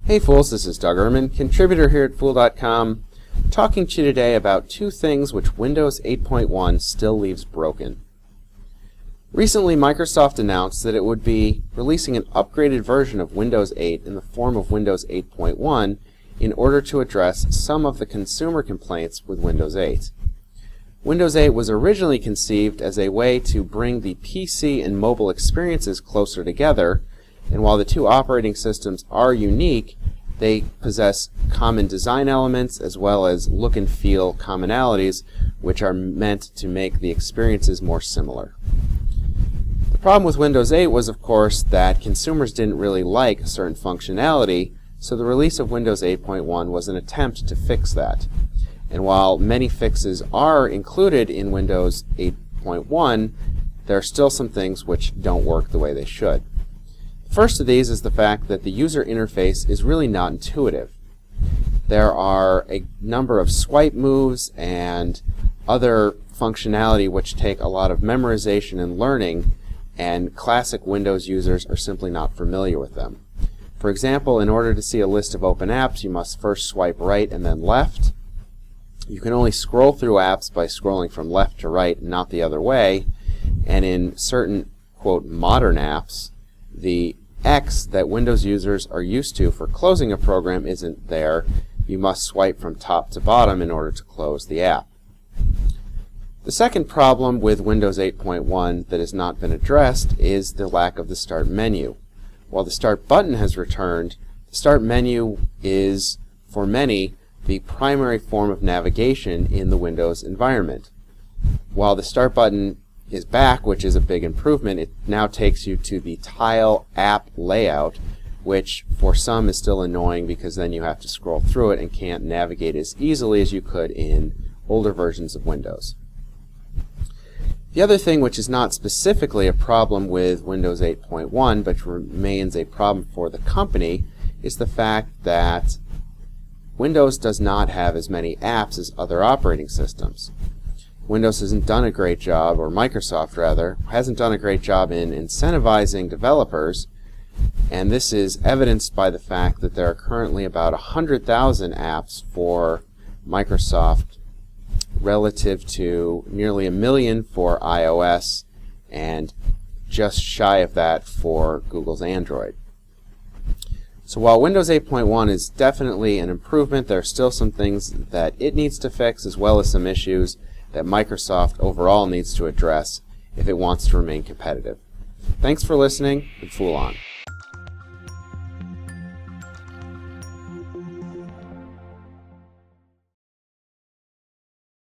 Hey fools, this is Doug Ehrman, contributor here at Fool.com, talking to you today about two things which Windows 8.1 still leaves broken. Recently, Microsoft announced that it would be releasing an upgraded version of Windows 8 in the form of Windows 8.1 in order to address some of the consumer complaints with Windows 8. Windows 8 was originally conceived as a way to bring the PC and mobile experiences closer together, and while the two operating systems are unique, they possess common design elements as well as look and feel commonalities which are meant to make the experiences more similar. The problem with Windows 8 was, of course, that consumers didn't really like certain functionality, so the release of Windows 8.1 was an attempt to fix that. And while many fixes are included in Windows 8.1, there are still some things which don't work the way they should. First of these is the fact that the user interface is really not intuitive. There are a number of swipe moves and other functionality which take a lot of memorization and learning, and classic Windows users are simply not familiar with them. For example, in order to see a list of open apps, you must first swipe right and then left. You can only scroll through apps by scrolling from left to right, not the other way, and in certain, quote, modern apps, the X that Windows users are used to for closing a program isn't there. You must swipe from top to bottom in order to close the app. The second problem with Windows 8.1 that has not been addressed is the lack of the Start menu. While the Start button has returned, the Start menu is, for many, the primary form of navigation in the Windows environment. While the Start button is back, which is a big improvement, it now takes you to the tile app layout, which for some is still annoying because then you have to scroll through it and can't navigate as easily as you could in older versions of Windows. The other thing which is not specifically a problem with Windows 8.1 but remains a problem for the company is the fact that Windows does not have as many apps as other operating systems. Windows hasn't done a great job, or Microsoft rather, hasn't done a great job in incentivizing developers, and this is evidenced by the fact that there are currently about 100,000 apps for Microsoft relative to nearly 1 million for iOS and just shy of that for Google's Android. So while Windows 8.1 is definitely an improvement, there are still some things that it needs to fix as well as some issues that Microsoft overall needs to address if it wants to remain competitive. Thanks for listening, and Fool on.